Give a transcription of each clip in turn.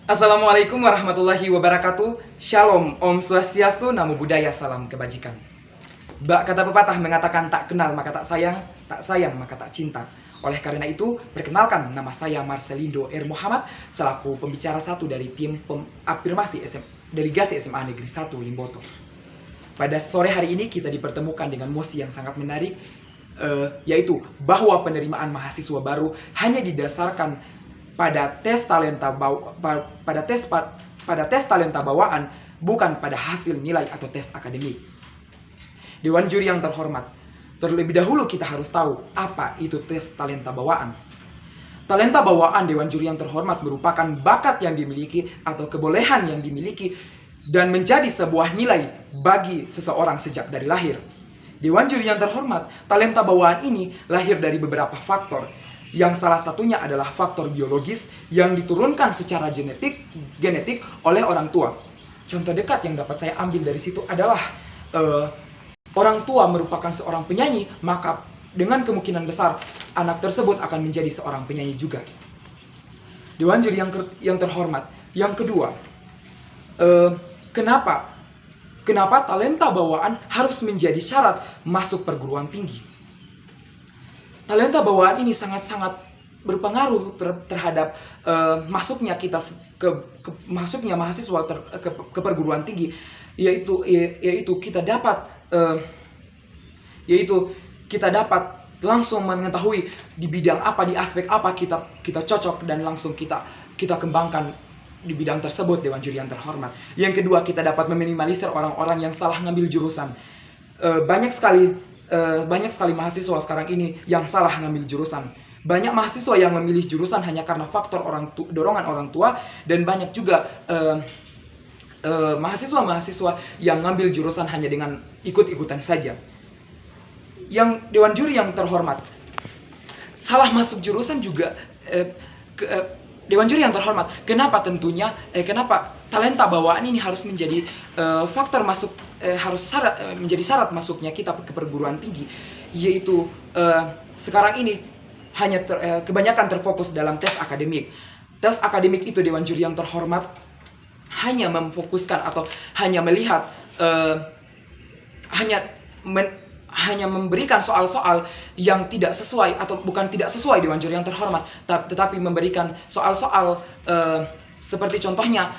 Assalamualaikum warahmatullahi wabarakatuh. Shalom, Om Swastiastu, Namo Buddhaya, salam kebajikan. Kata pepatah mengatakan tak kenal maka tak sayang maka tak cinta. Oleh karena itu, perkenalkan nama saya Marcelindo R. Muhammad selaku pembicara satu dari tim afirmasi Delegasi SMA Negeri 1 Limboto. Pada sore hari ini kita dipertemukan dengan mosi yang sangat menarik, yaitu bahwa penerimaan mahasiswa baru hanya didasarkan pada tes talenta bawaan, bukan pada hasil nilai atau tes akademik. Dewan juri yang terhormat, terlebih dahulu kita harus tahu apa itu tes talenta bawaan. Talenta bawaan Dewan juri yang terhormat merupakan bakat yang dimiliki atau kebolehan yang dimiliki dan menjadi sebuah nilai bagi seseorang sejak dari lahir. Dewan juri yang terhormat, talenta bawaan ini lahir dari beberapa faktor, yang salah satunya adalah faktor biologis yang diturunkan secara genetik oleh orang tua. Contoh dekat yang dapat saya ambil dari situ adalah orang tua merupakan seorang penyanyi, maka dengan kemungkinan besar anak tersebut akan menjadi seorang penyanyi juga. Dewan juri yang terhormat, yang kedua, kenapa talenta bawaan harus menjadi syarat masuk perguruan tinggi? Talenta bawaan ini sangat-sangat berpengaruh terhadap masuknya mahasiswa ke perguruan tinggi, yaitu kita dapat langsung mengetahui di bidang apa, di aspek apa kita cocok, dan langsung kita kembangkan di bidang tersebut. Dewan juri yang terhormat, yang kedua, kita dapat meminimalisir orang-orang yang salah ngambil jurusan. Banyak sekali mahasiswa sekarang ini yang salah ngambil jurusan. Banyak mahasiswa yang memilih jurusan hanya karena faktor dorongan orang tua, dan banyak juga mahasiswa yang ngambil jurusan hanya dengan ikut-ikutan saja. Yang Dewan juri yang terhormat, salah masuk jurusan juga Dewan juri yang terhormat, kenapa talenta bawaan ini harus menjadi faktor masuk, menjadi syarat masuknya kita ke perguruan tinggi, yaitu sekarang ini hanya kebanyakan terfokus dalam tes akademik. Tes akademik itu, Dewan juri yang terhormat, hanya memfokuskan atau hanya melihat hanya memberikan soal-soal yang tidak sesuai, atau bukan tidak sesuai, Dewan juri yang terhormat, tetapi memberikan soal-soal seperti contohnya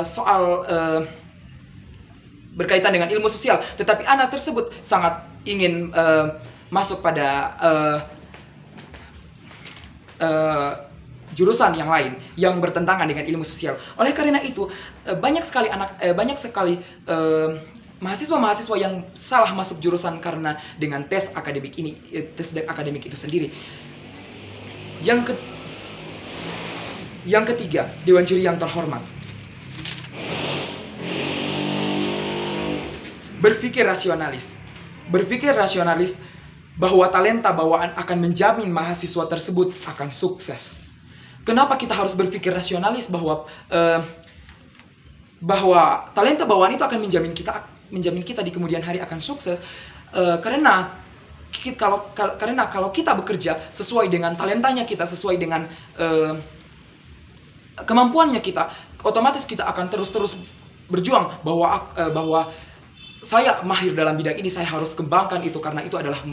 soal berkaitan dengan ilmu sosial, tetapi anak tersebut sangat ingin masuk pada jurusan yang lain yang bertentangan dengan ilmu sosial. Oleh karena itu, banyak sekali mahasiswa yang salah masuk jurusan karena dengan tes akademik itu sendiri. Yang ketiga, Dewan juri yang terhormat, berpikir rasionalis bahwa talenta bawaan akan menjamin mahasiswa tersebut akan sukses. Kenapa kita harus berpikir rasionalis bahwa talenta bawaan itu akan menjamin kita di kemudian hari akan sukses? Karena kalau kita bekerja sesuai dengan talentanya kita, sesuai dengan kemampuannya kita, otomatis kita akan terus berjuang bahwa saya mahir dalam bidang ini, saya harus kembangkan itu karena itu adalah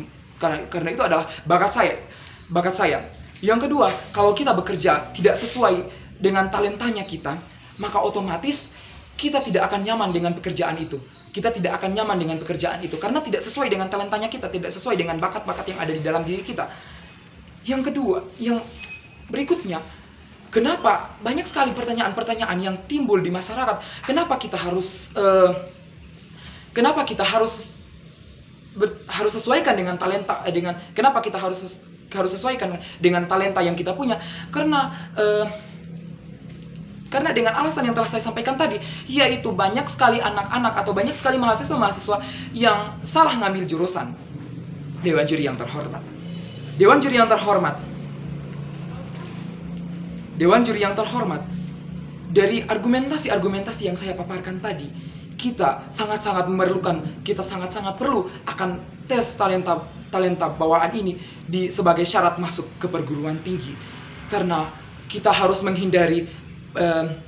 bakat saya. Yang kedua, kalau kita bekerja tidak sesuai dengan talentanya kita, maka otomatis kita tidak akan nyaman dengan pekerjaan itu. Karena tidak sesuai dengan talentanya kita, tidak sesuai dengan bakat-bakat yang ada di dalam diri kita. Yang kedua, yang berikutnya, kenapa banyak sekali pertanyaan-pertanyaan yang timbul di masyarakat? Kenapa kita harus sesuaikan dengan talenta, kenapa kita harus sesuaikan dengan talenta yang kita punya? Karena dengan alasan yang telah saya sampaikan tadi, yaitu banyak sekali anak-anak atau banyak sekali mahasiswa yang salah ngambil jurusan. Dewan juri yang terhormat, dari argumentasi yang saya paparkan tadi, kita sangat-sangat perlu akan tes talenta bawaan ini sebagai syarat masuk ke perguruan tinggi. Karena kita harus menghindari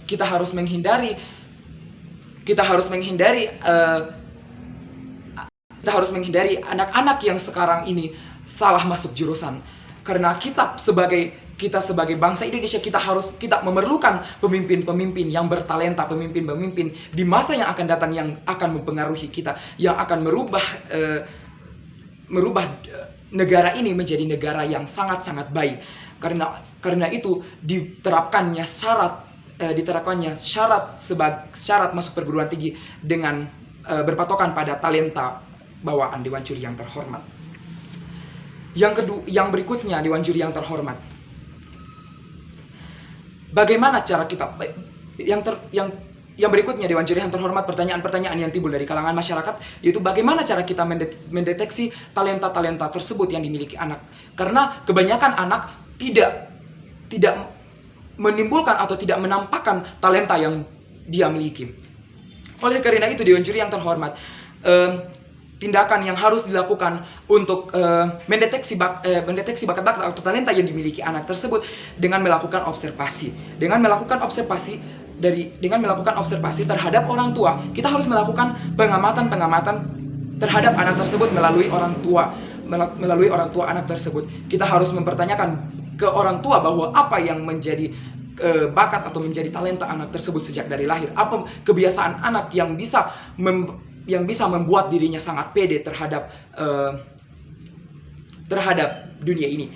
kita harus menghindari anak-anak yang sekarang ini salah masuk jurusan. Karena kita sebagai bangsa Indonesia, kita memerlukan pemimpin-pemimpin yang bertalenta, pemimpin-pemimpin di masa yang akan datang yang akan mempengaruhi kita, yang akan merubah negara ini menjadi negara yang sangat-sangat baik. Karena itu diterapkannya syarat masuk perguruan tinggi dengan berpatokan pada talenta bawaan Dewan Juri yang terhormat. Yang berikutnya, Dewan Juri yang terhormat. Bagaimana cara kita yang berikutnya, Dewan Juri yang terhormat, pertanyaan-pertanyaan yang timbul dari kalangan masyarakat, yaitu bagaimana cara kita mendeteksi talenta-talenta tersebut yang dimiliki anak. Karena kebanyakan anak tidak menimbulkan atau tidak menampakkan talenta yang dia miliki. Oleh karena itu, Dewan Juri yang terhormat, tindakan yang harus dilakukan untuk mendeteksi bakat-bakat atau talenta yang dimiliki anak tersebut dengan melakukan observasi. Dengan melakukan observasi terhadap orang tua, kita harus melakukan pengamatan terhadap anak tersebut melalui orang tua anak tersebut. Kita harus mempertanyakan ke orang tua bahwa apa yang menjadi bakat atau menjadi talenta anak tersebut sejak dari lahir. Apa kebiasaan anak yang bisa membuat dirinya sangat pede terhadap dunia ini.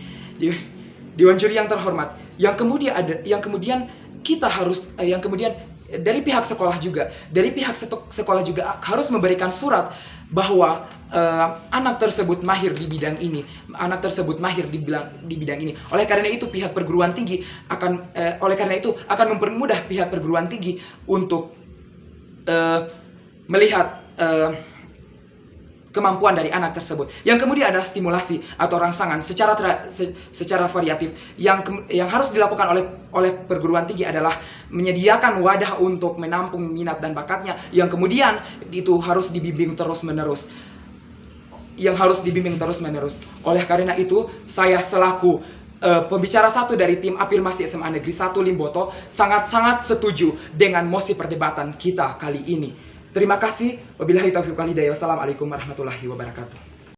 Dewan Juri yang terhormat, yang kemudian dari pihak sekolah juga harus memberikan surat bahwa anak tersebut mahir di bidang ini, Oleh karena itu pihak perguruan tinggi akan mempermudah pihak perguruan tinggi untuk melihat kemampuan dari anak tersebut. Yang kemudian adalah stimulasi atau rangsangan secara variatif. Yang harus dilakukan oleh perguruan tinggi adalah menyediakan wadah untuk menampung minat dan bakatnya, yang kemudian itu harus dibimbing terus-menerus. Oleh karena itu, saya selaku pembicara satu dari tim Afirmasi SMA Negeri 1 Limboto sangat-sangat setuju dengan mosi perdebatan kita kali ini. Terima kasih. Wabillahi taufiq wal hidayah. Wassalamualaikum warahmatullahi wabarakatuh.